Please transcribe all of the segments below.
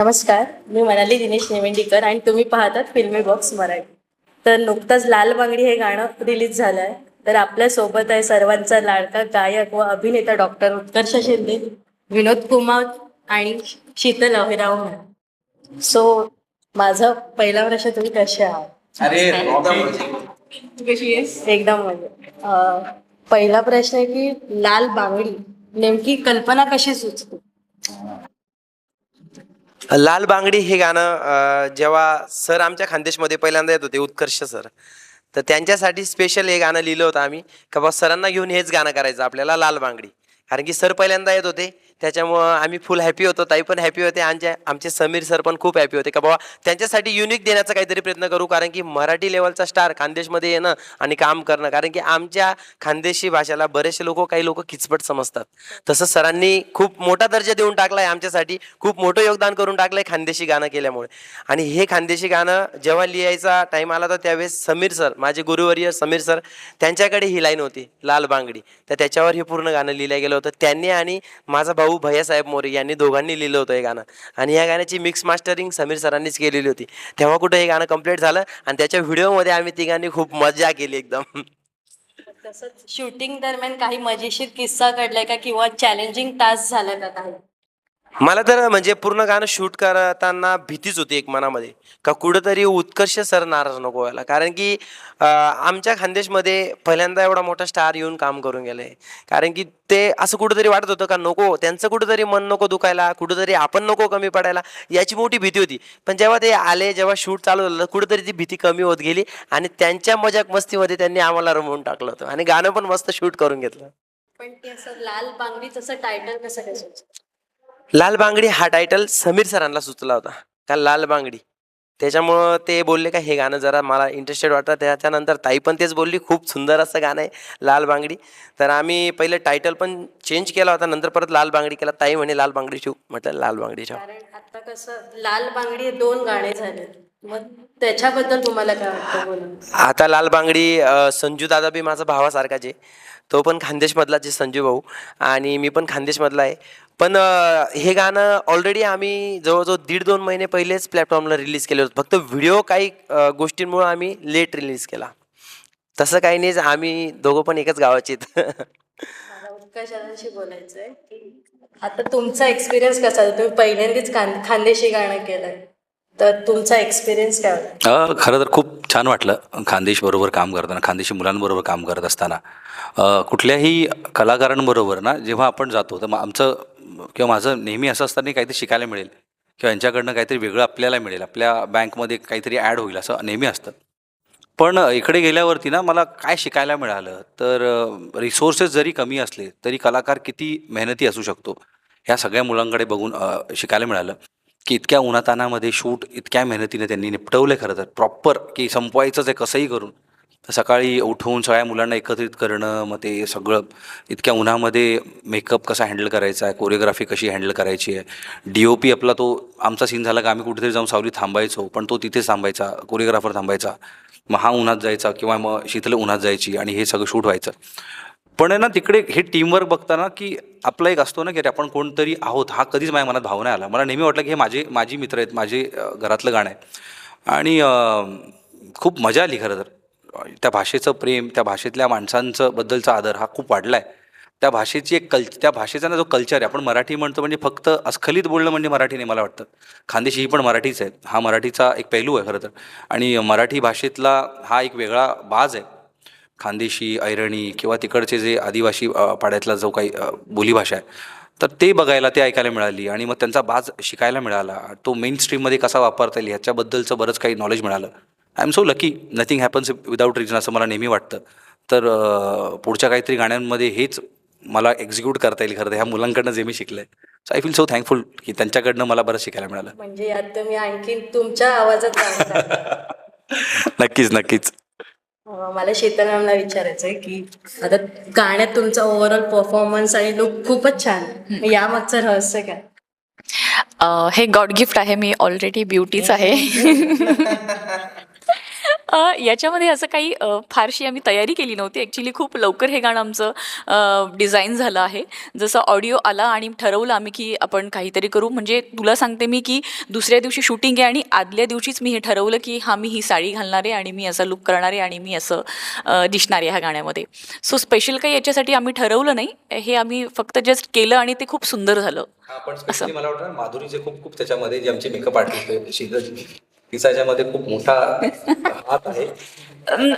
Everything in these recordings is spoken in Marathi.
नमस्कार, मी मनाली दिनेश नेवेंडीकर आणि तुम्ही पाहतात फिल्मी बॉक्स मराठी. तर नुकतंच लाल बांगडी हे गाणं रिलीज झालं आहे. तर आपल्यासोबत आहे सर्वांचा लाडका गायक व अभिनेता डॉक्टर उत्कर्ष शिंदे, विनोद कुमार आणि शीतल अहिराव मॅडम. सो माझा पहिला प्रश्न, तुम्ही कसे आहात? अरे कशी आहेस? एकदम म्हणजे पहिला प्रश्न आहे की लाल बांगडी नेमकी कल्पना कशी सुचते? लाल बांगडी हे गाणं जेव्हा सर आमच्या खानदेशमध्ये पहिल्यांदा येत होते, उत्कर्ष सर, तर त्यांच्यासाठी स्पेशल हे गाणं लिहिलं होतं आम्ही का बा सरांना घेऊन हेच गाणं करायचं आपल्याला, लाल बांगडी. कारण की सर पहिल्यांदा येत होते, त्याच्यामुळं आम्ही फुल हॅपी होतो, ताई पण हॅपी होते, आमचे समीर सर पण खूप हॅपी होते का बाबा त्यांच्यासाठी युनिक देण्याचा काहीतरी प्रयत्न करू. कारण की मराठी लेवलचा स्टार खानदेशमध्ये येणं आणि काम करणं, कारण की आमच्या खानदेशी भाषेला बरेचसे लोक, काही लोक किचपट समजतात. तसं सरांनी खूप मोठा दर्जा देऊन टाकला आहे आमच्यासाठी, खूप मोठं योगदान करून टाकलं आहे खानदेशी गाणं केल्यामुळे. आणि हे खानदेशी गाणं जेव्हा लिहायचा टाईम आला तर त्यावेळेस समीर सर, माझे गुरुवर्य समीर सर, त्यांच्याकडे ही लाईन होती लाल बांगडी, तर त्याच्यावर हे पूर्ण गाणं लिहिलं गेलं होतं. त्यांनी आणि माझा भाऊ भैयासाहेब मोरे यांनी दोघांनी लिहिलं होतं हे गाणं. आणि या गाण्याची मिक्स मास्टरिंग समीर सरांनीच केलेली होती. तेव्हा कुठं हे गाणं कंप्लीट झालं आणि त्याच्या व्हिडिओमध्ये आम्ही तिघांनी खूप मजा केली एकदम. तसंच शूटिंग दरम्यान काही मजेशीर किस्सा घडलाय का किंवा चॅलेंजिंग टास्क झाला का काही? मला तर म्हणजे पूर्ण गाणं शूट करताना भीतीच होती एक मनामध्ये का कुठंतरी उत्कर्ष सर नाराज नको व्हायला. कारण की आमच्या खानदेशमध्ये पहिल्यांदा एवढा मोठा स्टार येऊन काम करून गेले. कारण की ते असं कुठंतरी वाटत होतं का नको, त्यांचं कुठंतरी मन नको दुखायला, कुठंतरी आपण नको कमी पडायला, याची मोठी भीती होती. पण जेव्हा ते आले, जेव्हा शूट चालू झालं, कुठंतरी ती भीती कमी होत गेली आणि त्यांच्या मजाक मस्तीमध्ये त्यांनी आम्हाला रमवून टाकलं होतं आणि गाणं पण मस्त शूट करून घेतलं. पण ते असं लाल बांगडी तसं टायटल कसं काय सुचलं? लाल बांगडी हा टायटल समीर सरांना सुचला होता का लाल बांगडी, त्याच्यामुळं ते बोलले का हे गाणं जरा मला इंटरेस्टेड वाटतं. त्याच्यानंतर ताई पण तेच बोलली, खूप सुंदर असं गाणं आहे लाल बांगडी. तर आम्ही पहिले टायटल पण चेंज केला होता, नंतर परत लाल बांगडी केला. ताई म्हणे लाल बांगडी ठेवू, म्हटलं लाल बांगडी ठेवू. कारण आता कसं लाल बांगडी हे 2 गाणे झाले, मग त्याच्याबद्दल तुम्हाला काय वाटतं बोलून? आता लाल बांगडी संजू दादा बी माझा भावासारखाच आहे, तो पण खानदेशमधलाच आहे संजू भाऊ, आणि मी पण खानदेशमधला आहे. पण हे गाणं ऑलरेडी आम्ही जवळजवळ 1.5-2 महिने पहिलेच प्लॅटफॉर्मला रिलीज केलं होतं. फक्त व्हिडिओ काही गोष्टींमुळं आम्ही लेट रिलीज केला. तसं काही नाही, आम्ही दोघं पण एकच गावाचे आहेत. मला उत्कर्षाशी बोलायचं आहे की आता तुमचा एक्सपिरियन्स कसा आहे? तुम्ही पहिल्यांदाच खानदेशी गाणं केलंय, तर तुमचा एक्सपिरियन्स काय होता? खरं तर खूप छान वाटलं खानदेशबरोबर काम करताना, खानदेशी मुलांबरोबर काम करत असताना. कुठल्याही कलाकारांबरोबर ना जेव्हा आपण जातो तर आमचं किंवा माझं नेहमी असं असतं नाही, काहीतरी शिकायला मिळेल किंवा यांच्याकडनं काहीतरी वेगळं आपल्याला मिळेल, आपल्या बँकमध्ये काहीतरी ॲड होईल असं नेहमी असतं. पण इकडे गेल्यावरती ना मला काय शिकायला मिळालं तर रिसोर्सेस जरी कमी असले तरी कलाकार किती मेहनती असू शकतो ह्या सगळ्या मुलांकडे बघून शिकायला मिळालं की इतक्या उन्हातानामध्ये शूट इतक्या मेहनतीने त्यांनी निपटवलं आहे खरं तर प्रॉपर, की संपवायचंच आहे कसंही करून. तर सकाळी उठवून सगळ्या मुलांना एकत्रित करणं, मग ते सगळं इतक्या उन्हामध्ये मेकअप कसा हँडल करायचा आहे, कोरिओग्राफी कशी हँडल करायची आहे, DOP आपला तो आमचा सीन झाला का आम्ही कुठेतरी जाऊन सावलीत थांबायचो, पण तो तिथेच थांबायचा, कोरिओग्राफर थांबायचा, मग हा उन्हात जायचा किंवा मग शीतल उन्हात जायची आणि हे सगळं शूट व्हायचं. पण आहे ना तिकडे हे टीमवर्क बघताना की आपला एक असतो ना की अरे आपण कोणतरी आहोत, हा कधीच माझ्या मनात भावना आला. मला नेहमी वाटलं की हे माझी मित्र आहेत, माझे घरातलं गाणं आहे. आणि खूप मजा आली खरं तर. त्या भाषेचं प्रेम, त्या भाषेतल्या माणसांचं बद्दलचा आदर हा खूप वाढला आहे. त्या भाषेची एक त्या भाषेचा ना जो कल्चर आहे, आपण मराठी म्हणतो म्हणजे फक्त अस्खलित बोलणं म्हणजे मराठी नाही मला वाटतं. खानदेशी ही पण मराठीच आहे, हा मराठीचा एक पैलू आहे खरं तर. आणि मराठी भाषेतला हा एक वेगळा बाज आहे. खानदेशी, ऐरणी किंवा तिकडचे जे आदिवासी पाड्यातला जो काही बोलीभाषा आहे, तर ते बघायला, ते ऐकायला मिळाली आणि मग त्यांचा बाज शिकायला मिळाला. तो मेन स्ट्रीममध्ये कसा वापरता येईल ह्याच्याबद्दलचं बरंच काही नॉलेज मिळालं. I am so lucky, nothing happens without reason असं मला नेहमी वाटतं. तर पुढच्या काहीतरी गाण्यांमध्ये हेच मला एक्झिक्यूट करता येईल खरं तर ह्या मुलांकडनं जे मी शिकलं आहे. So I feel so thankful की त्यांच्याकडनं मला बरंच शिकायला मिळालं. म्हणजे यात तुम्ही आणखीन तुमच्या आवाजात गाणं गाता. नक्कीच नक्कीच. मला शीतल मॅमला विचारायचं आहे की आता गाण्यात तुमचा ओव्हरऑल परफॉर्मन्स आणि लुक खूपच छान आहे. यामागचं रहस्य काय? हे गॉड गिफ्ट आहे. मी ऑलरेडी ब्युटीच आहे. याच्यामध्ये असं काही फारशी आम्ही तयारी केली नव्हती. ॲक्च्युली खूप लवकर हे गाणं आमचं डिझाईन झालं आहे. जसं ऑडिओ आला आणि ठरवलं आम्ही की आपण काहीतरी करू. म्हणजे तुला सांगते मी की दुसऱ्या दिवशी शूटिंग आहे आणि आदल्या दिवशीच मी हे ठरवलं की हां, मी ही साडी घालणार आहे आणि मी असा लुक करणार आहे आणि मी असं दिसणार आहे ह्या गाण्यामध्ये. सो स्पेशल काही याच्यासाठी आम्ही ठरवलं नाही. हे आम्ही फक्त जस्ट केलं आणि ते खूप सुंदर झालं. पण स्पेशली मला वाटतं माधुरीचे खूप खूप त्याच्यामध्ये जे आमचे मेकअप आर्टिस्ट आहे शीतल, तिचा याच्यामध्ये खूप मोठा हात आहे.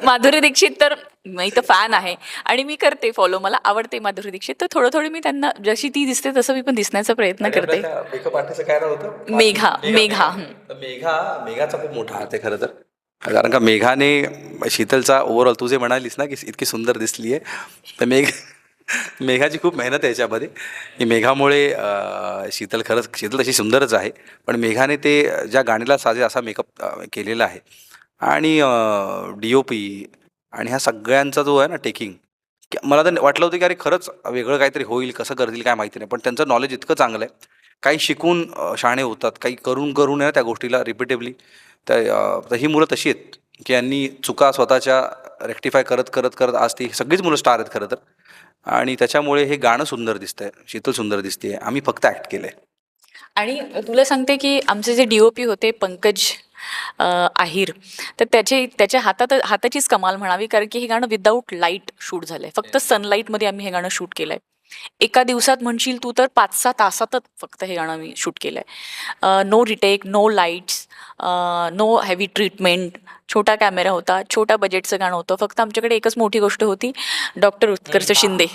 माधुरी दीक्षित तर मी तर फॅन आहे आणि मी करते फॉलो. मला आवडते माधुरी दीक्षित. तर थोडं मी त्यांना जशी ती दिसते तसं मी पण दिसण्याचा प्रयत्न करते. मेकअप आर्टिस्ट काय नाव होतं? मेघा. तर मेघाचा खूप मोठा हात आहे खरं तर. कारण का मेघाने शीतलचा ओव्हरऑल तू जे म्हणालीस ना की इतकी सुंदर दिसली आहे, तर मेघाची खूप मेहनत आहे याच्यामध्ये. की मेघामुळे शीतल तशी सुंदरच आहे, पण मेघाने ते ज्या गाणीला साजे असा मेकअप केलेला आहे आणि DOP आणि ह्या सगळ्यांचा जो आहे ना टेकिंग, मला तर वाटलं होतं की अरे खरंच वेगळं काहीतरी होईल, कसं करतील काय माहिती नाही, पण त्यांचं नॉलेज इतकं चांगलं आहे. काही शिकून शहाणे होतात, काही करून आहे त्या गोष्टीला रिपिटेबली. तर ही मुलं तशी आहेत की यांनी चुका स्वतःच्या रेक्टिफाय करत करत करत आज ती सगळीच मुलं स्टार आहेत खरं तर. आणि त्याच्यामुळे हे गाणं सुंदर दिसतंय, शीतल सुंदर दिसते. आम्ही फक्त ॲक्ट केलं आहे. आणि तुला सांगते की आमचे जे DOP होते पंकज आहिर, तर त्याच्या हाताचीच कमाल म्हणावी. कारण की हे गाणं विदाऊट लाईट शूट झालं आहे. फक्त सनलाईटमध्ये आम्ही हे गाणं शूट केलं आहे. एका दिवसात म्हणशील तू तर 5-6 तासातच फक्त हे गाणं मी शूट केलं आहे. No retake, no lights, no heavy treatment. छोटा कॅमेरा होता, छोट्या बजेटचं गाणं होतं. फक्त आमच्याकडे एकच मोठी गोष्ट होती, डॉक्टर उत्कर्ष शिंदे.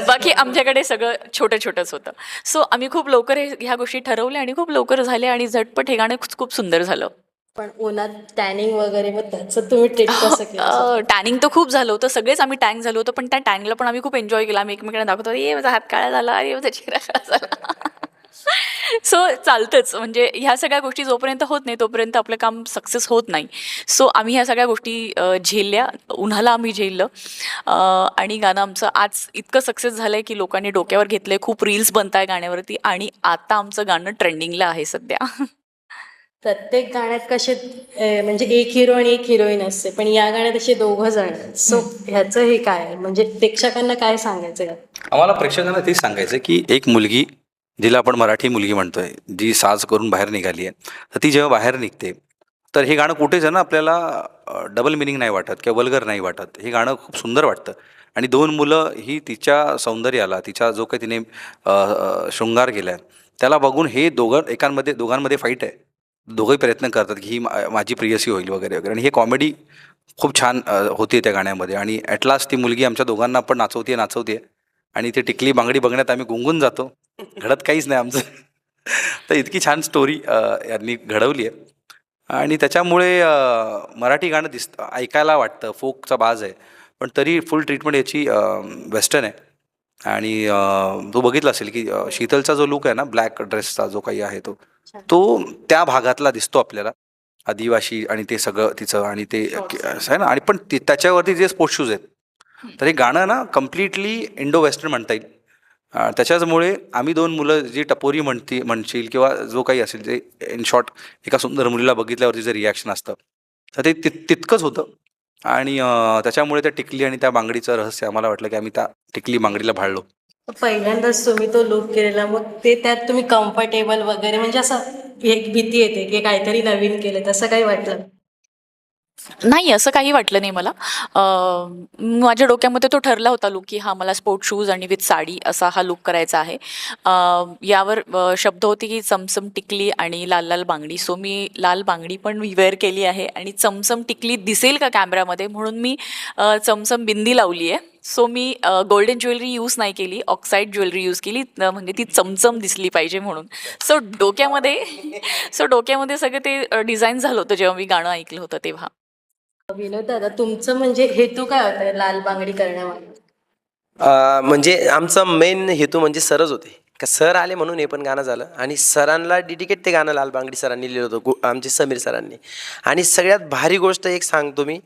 बाकी आमच्याकडे सगळं छोटंच होतं. सो आम्ही खूप लवकर ह्या गोष्टी ठरवल्या आणि खूप लवकर झाल्या आणि झटपट हे गाणं खूप सुंदर झालं. पण उन्हात टॅनिंग वगैरे मग त्याचं तुम्ही ट्रीट कसं केलं? टॅनिंग तर खूप झालं होतं. सगळेच आम्ही टॅंग झालो होतो, पण त्या टॅंगला पण आम्ही खूप एन्जॉय केला. आम्ही एकमेकांना दाखवतो, ये माझा हात काळा झाला, अरे माझा चेहरा काळा झाला. सो चालतंच. म्हणजे ह्या सगळ्या गोष्टी जोपर्यंत होत नाही तोपर्यंत आपलं काम सक्सेस होत नाही. सो आम्ही ह्या सगळ्या गोष्टी झेलल्या. उन्हाला आम्ही झेललं आणि गाणं आमचं आज इतकं सक्सेस झालं आहे की लोकांनी डोक्यावर घेतलं आहे. खूप रील्स बनत आहे गाण्यावरती आणि आता आमचं गाणं ट्रेंडिंगला आहे सध्या. प्रत्येक गाण्यात कसे म्हणजे एक हिरो आणि एक हिरोईन असते, पण या गाण्यात असे दोघं जण आहेत. सो ह्याचं हे काय आहे? म्हणजे प्रेक्षकांना काय सांगायचं यात? आम्हाला प्रेक्षकांना तेच सांगायचं की एक मुलगी, जिला आपण मराठी मुलगी म्हणतोय, जी साज करून बाहेर निघाली आहे, तर ती जेव्हा बाहेर निघते तर हे गाणं कुठेच आहे ना आपल्याला डबल मिनिंग नाही वाटत किंवा वल्गर नाही वाटत. हे गाणं खूप सुंदर वाटतं. आणि दोन मुलं ही तिच्या सौंदर्याला, तिच्या जो काही तिने शृंगार केला आहे त्याला बघून हे दोघांमध्ये फाईट आहे. दोघंही प्रयत्न करतात की ही माझी प्रियसी होईल वगैरे वगैरे. आणि हे कॉमेडी खूप छान होती त्या गाण्यामध्ये. आणि ॲट लास्ट ती मुलगी आमच्या दोघांना पण नाचवते आणि ती टिकली बांगडी बघण्यात आम्ही गुंगून जातो. घडत काहीच नाही आमचं. तर इतकी छान स्टोरी यांनी घडवली आहे. आणि त्याच्यामुळे मराठी गाणं ऐकायला वाटतं, फोकचा बाज आहे, पण तरी फुल ट्रीटमेंट याची वेस्टर्न आहे. आणि तो बघितला असेल की शीतलचा जो लुक आहे ना, ब्लॅक ड्रेसचा जो काही आहे तो त्या भागातला दिसतो आपल्याला. आदिवासी आणि ते सगळं तिचं आणि ते असं आहे ना. आणि पण त्याच्यावरती जे स्पोर्ट्स शूज आहेत, तर हे गाणं ना कम्प्लिटली इंडो वेस्टर्न म्हणता येईल. त्याच्याचमुळे आम्ही दोन मुलं जी टपोरी म्हणशील किंवा जो काही असेल, जे इन शॉर्ट एका सुंदर मुलीला बघितल्यावरती जे रिॲक्शन असतं, तर ते तितकंच होतं. आणि त्याच्यामुळे त्या टिकली आणि त्या बांगडीचं रहस्य आम्हाला वाटलं की आम्ही त्या टिकली बांगडीला भाळलो. पहिल्यांदाच तुम्ही तो लुक केलेला, मग ते त्यात तुम्ही कम्फर्टेबल वगैरे, म्हणजे असं एक भीती येते की काहीतरी नवीन केलं, तसं काही वाटलं? नाही, असं काही वाटलं नाही मला. माझ्या डोक्यामध्ये तो ठरला होता लूक की हा मला स्पोर्ट शूज आणि विथ साडी असा हा लूक करायचा आहे. यावर शब्द होते की चमचम टिकली आणि लाल लाल बांगडी. सो मी लाल बांगडी पण वेअर केली आहे आणि चमचम टिकली दिसेल का कॅमेऱ्यामध्ये म्हणून मी चमचम बिंदी लावली आहे. सो मी गोल्डन ज्वेलरी यूज नाही केली, ऑक्साईड ज्वेलरी यूज केली, म्हणजे ती चमचम दिसली पाहिजे म्हणून. सो डोक्यामध्ये सगळं ते डिझाईन झालं होतं जेव्हा मी गाणं ऐकलं होतं तेव्हा. विनोद दादा, तुमचं म्हणजे हेतू काय होतं लाल बांगडी करण्यामागे? म्हणजे आमचा मेन हेतू म्हणजे सरच होते का सर आले म्हणून हे पण गाणं झालं. आणि सरांना डेडिकेट ते गाणं लाल बांगडी सरांनी लिहिलं होतं, आमचे समीर सरांनी. आणि सगळ्यात भारी गोष्ट एक सांगतो मी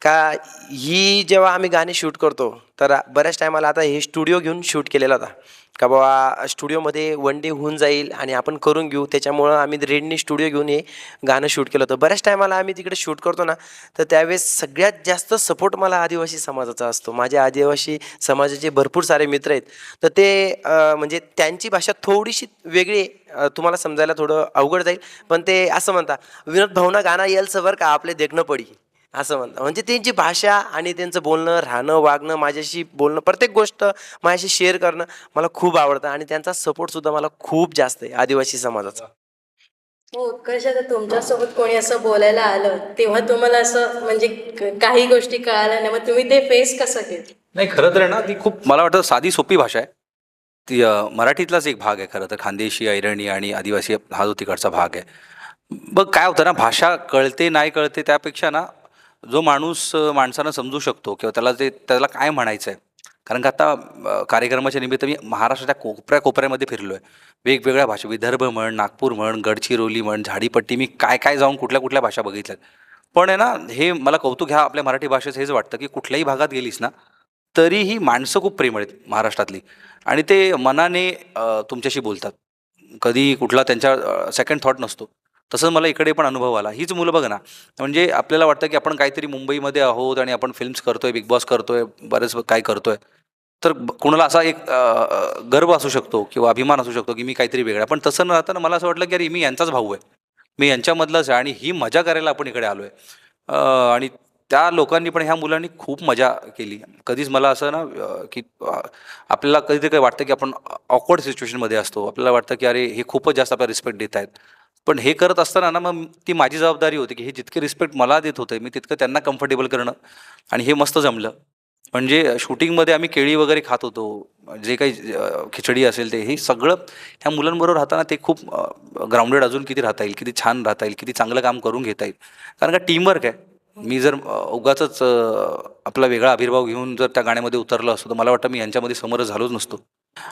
का ही जेव्हा आम्ही गाणी शूट करतो तर बऱ्याच टायमाला आता हे स्टुडिओ घेऊन शूट केलेला होता का बाबा स्टुडिओमध्ये वन डे होऊन जाईल आणि आपण करून घेऊ, त्याच्यामुळं आम्ही रेडनी स्टुडिओ घेऊन हे गाणं शूट केलं होतं. बऱ्याच टायमाला आम्ही तिकडे शूट करतो ना, तर त्यावेळेस सगळ्यात जास्त सपोर्ट मला आदिवासी समाजाचा असतो. माझे आदिवासी समाजाचे भरपूर सारे मित्र आहेत, तर ते म्हणजे त्यांची भाषा थोडीशी वेगळी आहे. तुम्हाला समजायला थोडं अवघड जाईल, पण ते असं म्हणता, विनोद भाऊना गाणं यायचं बरं का, आपले देखणं पडी असं म्हणतात. म्हणजे त्यांची भाषा आणि त्यांचं बोलणं, राहणं, वागणं, माझ्याशी बोलणं, प्रत्येक गोष्ट माझ्याशी शेअर करणं मला खूप आवडतं आणि त्यांचा सपोर्टसुद्धा मला खूप जास्त आहे आदिवासी समाजाचा. हो, उत्कर्ष, आता तुमच्यासोबत कोणी असं बोलायला आलं तेव्हा तुम्हाला असं म्हणजे काही गोष्टी कळाल्या नाही, मग तुम्ही ते फेस कसं केलं? नाही, खरं तर आहे ना, ती खूप मला वाटतं साधी सोपी भाषा आहे. ती मराठीतलाच एक भाग आहे खरं तर. खानदेशी, ऐरणी आणि आदिवासी हा जो तिकडचा भाग आहे. बघ काय होतं ना, भाषा कळते नाही कळते त्यापेक्षा ना, जो माणूस माणसानं समजू शकतो किंवा त्याला काय म्हणायचं आहे. कारण का आता कार्यक्रमाच्या निमित्त मी महाराष्ट्राच्या कोपऱ्यामध्ये फिरलो आहे. वेगवेगळ्या भाषा, विदर्भ म्हण, नागपूर म्हण, गडचिरोली म्हण, झाडीपट्टी, मी काय काय जाऊन कुठल्या कुठल्या भाषा बघितल्यात. पण आहे ना, हे मला कौतुक ह्या आपल्या मराठी भाषेचं हेच वाटतं की कुठल्याही भागात गेलीस ना, तरीही माणसं खूप प्रेमळ आहेत महाराष्ट्रातली आणि ते मनाने तुमच्याशी बोलतात. कधी कुठला त्यांच्या सेकंड थॉट नसतो. तसंच मला इकडे पण अनुभव आला. हीच मुलं बघ ना, म्हणजे आपल्याला वाटतं की आपण काहीतरी मुंबईमध्ये आहोत आणि आपण फिल्म्स करतोय, बिग बॉस करतोय, बरेच काय करतोय. तर कोणाला असा एक गर्व असू शकतो किंवा अभिमान असू शकतो की मी काहीतरी वेगळा. पण तसं न राहताना मला असं वाटलं की अरे मी यांचाच भाऊ आहे. मी यांच्यामधलाच आहे आणि ही मजा करायला आपण इकडे आलो आहे. आणि त्या लोकांनी पण, ह्या मुलांनी खूप मजा केली. कधीच मला असं ना की आपल्याला कधीतरी काही वाटतं की आपण ऑकवर्ड सिच्युएशनमध्ये असतो. आपल्याला वाटतं की अरे हे खूपच जास्त आपल्याला रिस्पेक्ट देत आहेत. पण हे करत असताना ना, मग ती माझी जबाबदारी होती की हे जितके रिस्पेक्ट मला देत होते, मी तितकं त्यांना कम्फर्टेबल करणं, आणि हे मस्त जमलं. म्हणजे शूटिंगमध्ये आम्ही केळी वगैरे खात होतो. जे काही खिचडी असेल ते, हे सगळं ह्या मुलांबरोबर राहताना ते खूप ग्राउंडेड अजून किती राहता येईल, किती छान राहता येईल, किती चांगलं काम करून घेता येईल. कारण का टीमवर्क आहे. मी जर उगाचच आपला वेगळा आविर्भाव घेऊन जर त्या गाण्यामध्ये उतरलो असतो तर मला वाटतं मी यांच्यामध्ये समरस झालोच नसतो.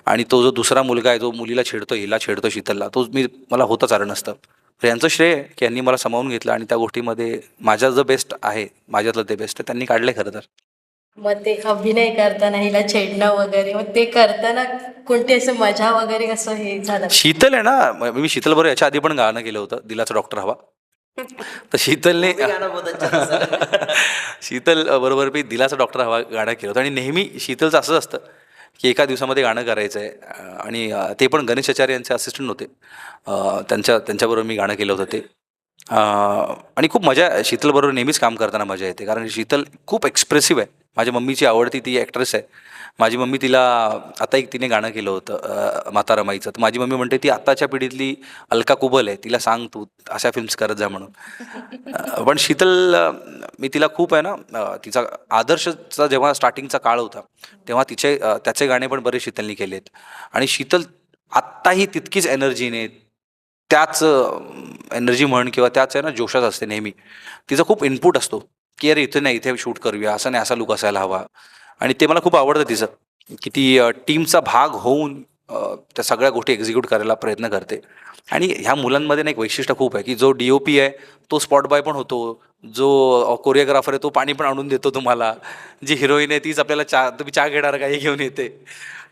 आणि तो जो दुसरा मुलगा आहे, जो मुलीला छेडतो, हिला छेडतो, शीतलला, तो मला होताच आलं नसतं. तर यांचं श्रेय आहे की यांनी मला सामावून घेतलं आणि त्या गोष्टीमध्ये माझ्या जो बेस्ट आहे, माझ्यातलं ते बेस्ट त्यांनी काढलं खरं तर. मग ते अभिनय करताना हिला छेडणं वगैरे, मग ते करताना कोणती असं मजा वगैरे असं हे झालं? शीतल आहे ना, मी शीतल बरोबर याच्या आधी पण गाणं केलं होतं, दिलाचा डॉक्टर हवा. तर शीतलने शीतल बरोबर मी दिलाचा डॉक्टर हवा गाणं केलं होतं. आणि नेहमी शीतलचं असंच असतं की एका दिवसामध्ये गाणं करायचं आहे. आणि ते पण गणेश आचार्य यांचे असिस्टंट होते. त्यांच्याबरोबर मी गाणं केलं होतं ते. आणि खूप मजा, शीतलबरोबर नेहमीच काम करताना मजा येते, कारण शीतल खूप एक्सप्रेसिव्ह आहे. माझ्या मम्मीची आवडती ती ॲक्ट्रेस आहे. माझी मम्मी तिला आता एक तिने गाणं केलं होतं माता रमाईचं. तर माझी मम्मी म्हणते ती आत्ताच्या पिढीतली अलका कुबल आहे, तिला सांग तू अशा फिल्म्स करत जा म्हणून. पण शीतल, मी तिला खूप आहे ना, तिचा आदर्शचा जेव्हा स्टार्टिंगचा काळ होता तेव्हा त्याचे गाणे पण बरेच शीतलनी केलेत. आणि शीतल आत्ताही तितकीच एनर्जीने, त्याच एनर्जी म्हण किंवा त्याच आहे ना जोशात असते नेहमी. तिचा खूप इनपुट असतो की अरे इथे नाही, इथे शूट करूया, असं नाही, असा लुक असायला हवा. आणि ते मला खूप आवडतं तिचं, की ती टीमचा भाग होऊन त्या सगळ्या गोष्टी एक्झिक्यूट करायला प्रयत्न करते. आणि ह्या मुलांमध्ये ना एक वैशिष्ट्य खूप आहे की जो DOP आहे तो स्पॉट बॉय पण होतो, जो कोरिओग्राफर आहे तो पाणी पण आणून देतो तुम्हाला, जी हिरोईन आहे तीच आपल्याला तुम्ही चहा घेणार काही घेऊन येते.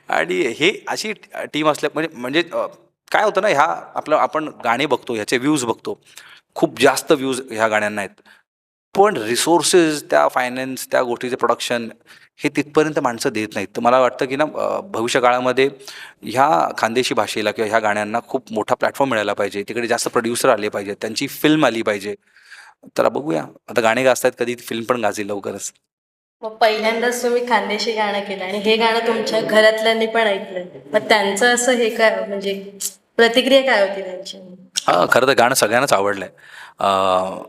आणि हे अशी टीम असल्या म्हणजे काय होतं ना, आपण गाणे बघतो, ह्याचे व्ह्यूज बघतो, खूप जास्त व्ह्यूज ह्या गाण्यांना आहेत. पण रिसोर्सेस, त्या फायनान्स, त्या गोष्टीचे प्रोडक्शन, हे तिथपर्यंत माणसं देत नाहीत. तर मला वाटतं की ना, भविष्य काळामध्ये ह्या खानदेशी भाषेला किंवा ह्या गाण्यांना खूप मोठा प्लॅटफॉर्म मिळाला पाहिजे. तिकडे जास्त प्रोड्युसर आले पाहिजेत, त्यांची फिल्म आली पाहिजे. तर बघूया, आता गाणे गाजतायत, कधी फिल्म पण गाजेल लवकरच. मग पहिल्यांदाच तुम्ही खानदेशी गाणं केलं आणि हे गाणं तुमच्या घरातल्यांनी पण ऐकलं, मग त्यांचं असं हे काय म्हणजे प्रतिक्रिया काय होती त्यांची? खरं तर गाणं सगळ्यांनाच आवडलं आहे.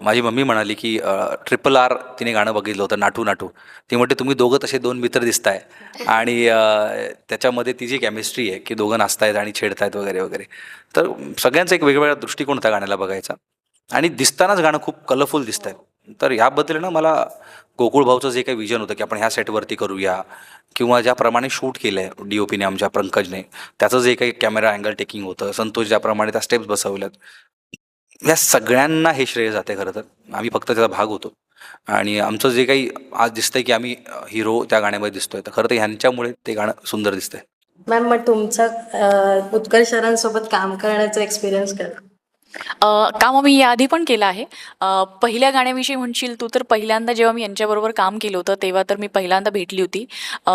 माझी मम्मी म्हणाली की RRR तिने गाणं बघितलं होतं, नाटू नाटू. ती म्हणते तुम्ही दोघं तसे दोन मित्र दिसताय. आणि त्याच्यामध्ये ती जी केमिस्ट्री आहे की दोघं नाचतायत आणि छेडतायत वगैरे वगैरे. तर सगळ्यांचा एक वेगवेगळा दृष्टिकोन होता गाण्याला बघायचा. आणि दिसतानाच गाणं खूप कलरफुल दिसतंय. तर ह्याबद्दल ना मला गोकुळ भाऊचं जे काही विजन होतं की आपण ह्या सेटवरती करूया, किंवा ज्याप्रमाणे शूट केलं आहे DOPने आमच्या पंकजने, त्याचं जे काही कॅमेरा अँगल टेकिंग होतं, संतोष ज्याप्रमाणे त्या स्टेप्स बसवल्यात, या सगळ्यांना हे श्रेय जाते खरं तर. आम्ही फक्त त्याचा भाग होतो. आणि आमचं जे काही आज दिसतंय की आम्ही हिरो त्या गाण्यामध्ये दिसतोय, तर खरं तर ह्यांच्यामुळे ते गाणं सुंदर दिसतंय. मॅम, मग तुमचा उत्कर्ष सरांसोबत काम करण्याचा एक्सपिरियन्स काय? काम आम्ही याआधी पण केलं आहे. पहिल्या गाण्याविषयी म्हणशील तू, तर पहिल्यांदा जेव्हा मी यांच्याबरोबर काम केलं होतं तेव्हा तर मी पहिल्यांदा भेटली होती.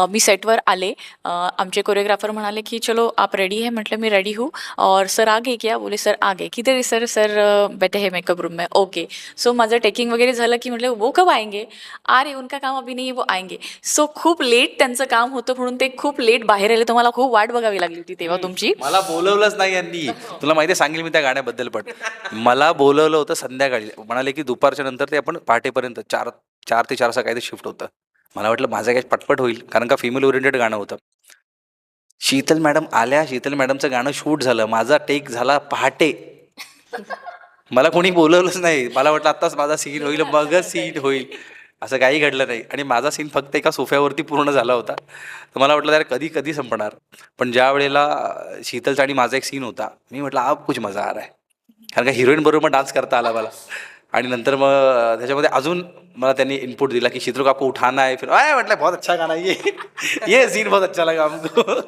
मी सेटवर आले. आमचे कोरियोग्राफर म्हणाले की चलो आप रेडी है? म्हटलं मी रेडी हूँ. और सर आ गए क्या? बोले सर आ गए. किधर है सर? सर बैठे हैं मेकअप रूम में. ओके. सो माझं टेकिंग वगैरे झालं की म्हटलं वो कब आएंगे? आ रहे, उनका काम अभी नहीं है, वो आएंगे. सो खूप लेट त्यांचं काम होतं म्हणून ते खूप लेट बाहेर आले. तर मला खूप वाट बघावी लागली होती तेव्हा तुमची. मला बोलवलंच नाही यांनी. तुला माहिती आहे, सांगेल मी त्या गाण्याबद्दल. पण मला बोलवलं होतं संध्याकाळी. म्हणाले की दुपारच्या नंतर ते आपण पहाटेपर्यंत 4 ते 4 असं काहीतरी शिफ्ट होतं. मला वाटलं माझं काय पटपट होईल, कारण का फिमेल ओरिएंटेड गाणं होतं. शीतल मॅडम आल्या, शीतल मॅडमचं गाणं शूट झालं, माझा टेक झाला पहाटे. मला कोणी बोलवलंच नाही. मला वाटलं आत्ताच माझा सीन होईल, मगच सीन होईल. असं काही घडलं नाही. आणि माझा सीन फक्त एका सोफ्यावरती पूर्ण झाला होता. तर मला वाटलं यार कधी कधी संपणार. पण ज्या वेळेला शीतलचा आणि माझा एक सीन होता, मी म्हटलं अब कुछ मजा आ रहा है, कारण का हिरोईन बरोबर डान्स करता आला मला. आणि नंतर मग त्याच्यामध्ये अजून मला त्यांनी इनपुट दिला की चित्रों को आपको उठाना है. फिर आय म्हटलं बहुत अच्छा गाना ये सीन बहुत अच्छा लगा हमको.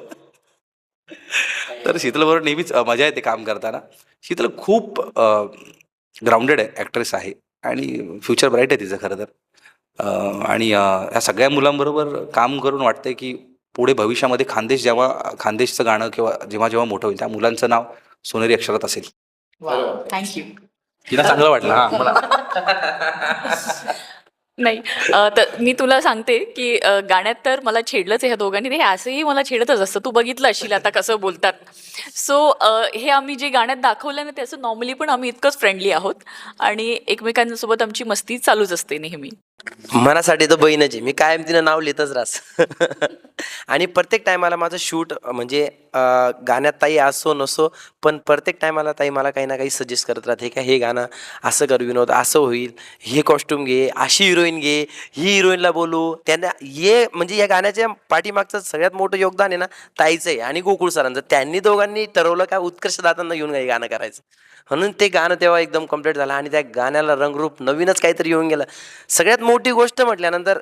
तर शीतलबरोबर नेहमीच मजा येते काम करताना. शीतल खूप ग्राउंडेड आहे, ॲक्ट्रेस आहे आणि फ्युचर ब्राईट आहे तिचं खरं तर. आणि ह्या सगळ्या मुलांबरोबर काम करून वाटतंय की पुढे भविष्यामध्ये जेव्हा खानदेशचं गाणं किंवा जेव्हा जेव्हा मोठं होईल त्या मुलांचं नाव सोनेरी अक्षरात असेल. थँक्यू. तिला चांगलं वाटलं. हां मला नाही, तर मी तुला सांगते की गाण्यात तर मला छेडलंच आहे ह्या दोघांनी. ते असंही मला छेडतच असतं. तू बघितलं असशील आता कसं बोलतात. सो हे आम्ही जे गाण्यात दाखवलं ना, त्याचं नॉर्मली पण आम्ही इतकंच फ्रेंडली आहोत आणि एकमेकांसोबत आमची मस्ती चालूच असते नेहमी. मनासाठी तर बहीणच आहे. मी कायम तिनं नाव लिहितच राहस. आणि प्रत्येक टायमाला माझं शूट म्हणजे गाण्यात ताई असो नसो, पण प्रत्येक टायमाला ताई मला काही ना काही सजेस्ट करत राहते का हे गाणं असं कर विनोद, असं होईल, हे कॉस्ट्युम घे, अशी हिरोईन घे, ही हिरोईनला बोलू. त्यांना हे म्हणजे या गाण्याच्या पाठीमागचं सगळ्यात मोठं योगदान आहे ना ताईचं आहे आणि गोकुळ सरांचं. त्यांनी दोघांनी ठरवलं का उत्कर्ष दादांना घेऊन हे गाणं करायचं. म्हणून ते गाणं तेव्हा एकदम कम्प्लीट झालं आणि त्या गाण्याला रंगरूप नवीनच काहीतरी येऊन गेलं. सगळ्यात मोठी गोष्ट म्हटल्यानंतर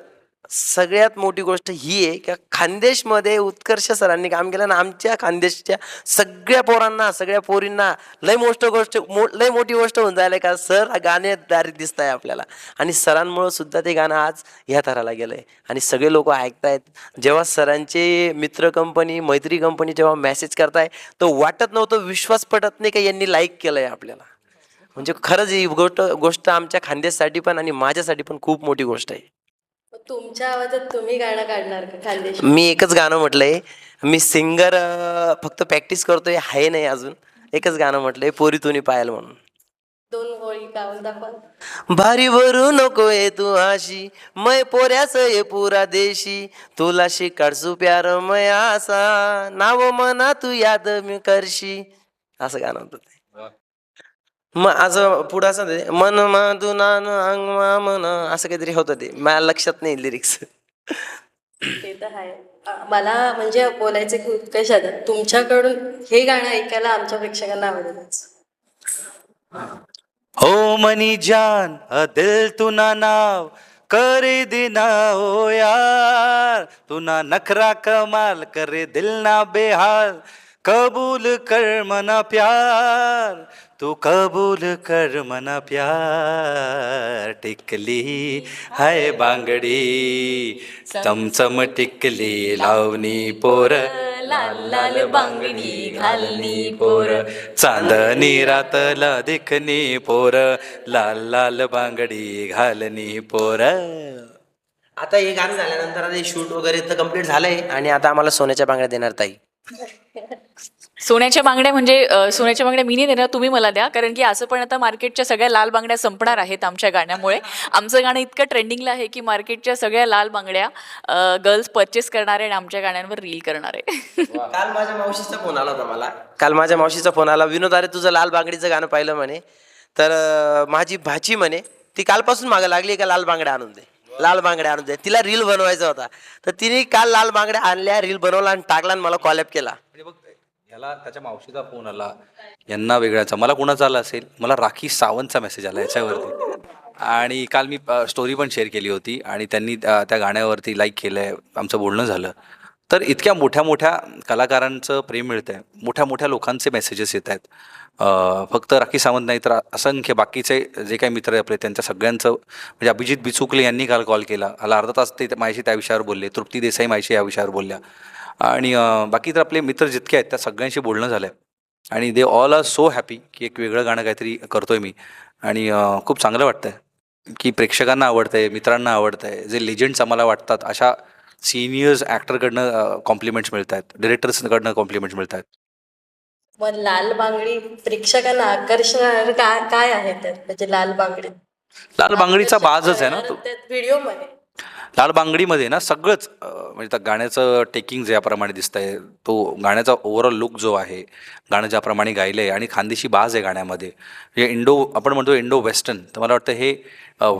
सगळ्यात मोठी गोष्ट ही आहे की खानदेशमध्ये उत्कर्ष सरांनी काम केलं ना. आमच्या खानदेशच्या सगळ्या पोरांना, सगळ्या पोरींना लय मोठी गोष्ट होऊन जायला का सर गाणेदारी दिसत आहे आपल्याला. आणि सरांमुळं सुद्धा ते गाणं आज ह्या थराला गेलं आहे आणि सगळे लोक ऐकतायत. जेव्हा सरांचे मित्र कंपनी, मैत्री कंपनी जेव्हा मेसेज करताय तर वाटत नव्हतं, विश्वास पटत नाही का यांनी लाईक केलं आहे आपल्याला. म्हणजे खरंच ही गोष्ट आमच्या खानदेशसाठी पण आणि माझ्यासाठी पण खूप मोठी गोष्ट आहे. तुमच्या आवाजात तुम्ही गाणं काढणार का खानदेश? मी एकच गाणं म्हटलंय. मी सिंगर फक्त प्रॅक्टिस करतोय, आहे नाही अजून. एकच गाणं म्हटलंय, पोरी तुनी पायल म्हणून. 2 ओळी गाऊन दाखवा. भारी भरू नको ये तू अशी, मै पोऱ्यास ये पुरा देशी, तुला शिकाडसू प्यार मै आसा, नाव मना तू याद मी करशी. असं गाणं होतं ते. मग असं पुढं असं ते मन मधुनान अंग मन असं काहीतरी होतं ते. मला लक्षात नाही लिरिक्स. ते तर आहे. मला म्हणजे बोलायचं की उत्कर्ष दादा, तुमच्याकडून हे गाणं ऐकायला आमच्या प्रेक्षकांना आवडेलच. हो मनी जान दिल तुना नाव करे देना हो यार, तुना नखरा कमाल करे दिल ना बेहाल, कबूल कर मना प्यार, तू कबूल कर मना प्यार. टिकली हाय बांगडी चमचम टिकली लावणी पोर, लाल लाल बांगडी घालनी पोर, चांदणी रातला दिखनी पोर, लाल लाल बांगडी घालनी पोर. आता हे गाणं झाल्यानंतर आता शूट वगैरे तर कम्प्लीट झालंय आणि आता आम्हाला सोन्याच्या बांगड्या देणार ताई. सोन्याच्या बांगड्या म्हणजे सोन्याच्या बांगड्या मी नाही देणार, तुम्ही मला द्या. कारण की असं पण आता मार्केटच्या सगळ्या लाल बांगड्या संपणार आहेत आमच्या गाण्यामुळे. आमचं गाणं इतकं ट्रेंडिंगला आहे की मार्केटच्या सगळ्या लाल बांगड्या गर्ल्स परचेस करणार आहे आणि आमच्या गाण्यांवर रील करणार आहे. काल माझ्या मावशीचा फोन आला होता मला. काल माझ्या मावशीचा फोन आला, विनोद अरे तुझं लाल बांगडीचं गाणं पाहिलं म्हणे. तर माझी भाची म्हणे ती कालपासून मागं लागली का लाल बांगड्या आणून दे, लाल बांगड्या आणून दे. तिला रील बनवायचा होता तर तिने काल लाल बांगड्या आणल्या, रील बनवला आणि टाकला आणि मला कॉलअप केला. याला त्याच्या मावशीचा फोन आला, यांना वेगळ्याचा. मला कोणाचा आला असेल, मला राखी सावंतचा मेसेज आला याच्यावरती. आणि काल मी स्टोरी पण शेअर केली होती आणि त्यांनी त्या गाण्यावरती लाईक केलं आहे, आमचं बोलणं झालं. तर इतक्या मोठ्या मोठ्या कलाकारांचं प्रेम मिळतं आहे, मोठ्या मोठ्या लोकांचे मेसेजेस येत आहेत. फक्त राखी सावंत नाही तर असंख्य बाकीचे जे काही मित्र आहे आपले त्यांच्या सगळ्यांचं, म्हणजे अभिजित बिचुकले यांनी काल कॉल केला, मला अर्धा तास ते माझ्याशी त्या विषयावर बोलले, तृप्ती देसाई माझ्याशी या विषयावर बोलल्या आणि बाकी तर आपले मित्र जितके आहेत त्या सगळ्यांशी बोलणं झालं आहे आणि they all are so happy की एक वेगळं गाणं काहीतरी करतोय मी आणि खूप चांगलं वाटतंय की प्रेक्षकांना आवडतंय, मित्रांना आवडतंय, जे लेजंड्स आम्हाला वाटतात अशा सिनियर्स ॲक्टरकडनं कॉम्प्लिमेंट्स मिळत आहेत, डिरेक्टर्सकडनं कॉम्प्लिमेंट्स मिळत आहेत. मग लाल बांगडी प्रेक्षकांना आकर्षण काय आहे त्यात, म्हणजे लाल बांगडी लाल बांगडीचा बाजच आहे ना तो. व्हिडिओ मध्ये लाल बांगडीमध्ये ना सगळंच म्हणजे त्या गाण्याचं टेकिंग ज्याप्रमाणे दिसतंय, तो गाण्याचा ओव्हरऑल लुक जो आहे, गाणं ज्याप्रमाणे गायलं आहे आणि खानदेशी बाज आहे गाण्यामध्ये, हे आपण म्हणतो इंडो वेस्टर्न, तर मला वाटतं हे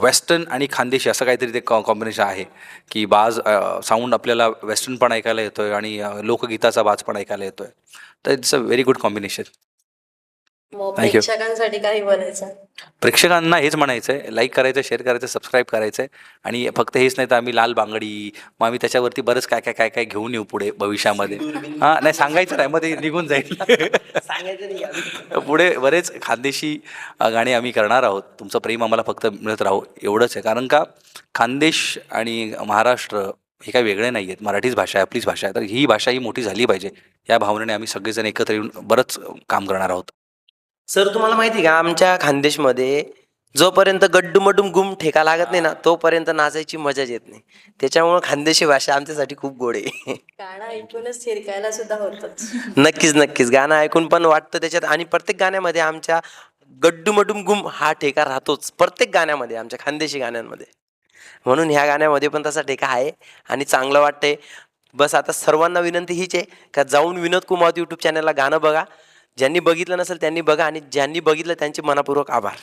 वेस्टर्न आणि खानदेशी असं काहीतरी ते कॉम्बिनेशन आहे की बाज साऊंड आपल्याला वेस्टर्न पण ऐकायला येतोय आणि लोकगीताचा बाज पण ऐकायला येतोय, तर it's a very good combination. मग Thank you. प्रेक्षकांसाठी काही बोलायचं? प्रेक्षकांना हेच म्हणायचं आहे, लाईक करायचं, शेअर करायचं, सबस्क्राईब करायचं आहे आणि फक्त हेच नाही तर आम्ही लाल बांगडी, मग आम्ही त्याच्यावरती बरंच काय काय काय काय घेऊन येऊ पुढे भविष्यामध्ये. हां नाही सांगायचं नाही, मध्ये निघून जाईल. सांगायचं नाही. पुढे बरेच खानदेशी गाणी आम्ही करणार आहोत. तुमचं प्रेम आम्हाला फक्त मिळत राहो एवढंच आहे, कारण का खानदेश आणि महाराष्ट्र हे काही वेगळे नाही आहेत, मराठीच भाषा आहे, आपलीच भाषा आहे, तर ही भाषा ही मोठी झाली पाहिजे या भावनेने आम्ही सगळेजण एकत्र येऊन बरंच काम करणार आहोत. सर तुम्हाला माहिती आहे का, आमच्या खानदेशमध्ये जोपर्यंत गड्डूमडूम गुम ठेका लागत नाही ना तोपर्यंत नाचायची मजाच येत नाही. त्याच्यामुळं खानदेशी भाषा आमच्यासाठी खूप गोड आहे. गाणं ऐकूनच शिरकायला सुद्धा होतच. नक्कीच नक्कीच गाणं ऐकून पण वाटतं त्याच्यात, आणि प्रत्येक गाण्यामध्ये आमच्या गड्डूमडूम गुम हा ठेका राहतोच प्रत्येक गाण्यामध्ये, आमच्या खानदेशी गाण्यांमध्ये. म्हणून ह्या गाण्यामध्ये पण तसा ठेका आहे आणि चांगलं वाटतंय. बस आता सर्वांना विनंती हीच आहे का जाऊन विनोद कुमावत यूट्यूब चॅनलला गाणं बघा. ज्यांनी बघितलं नसेल त्यांनी बघा आणि ज्यांनी बघितलं त्यांचे मनपूर्वक आभार.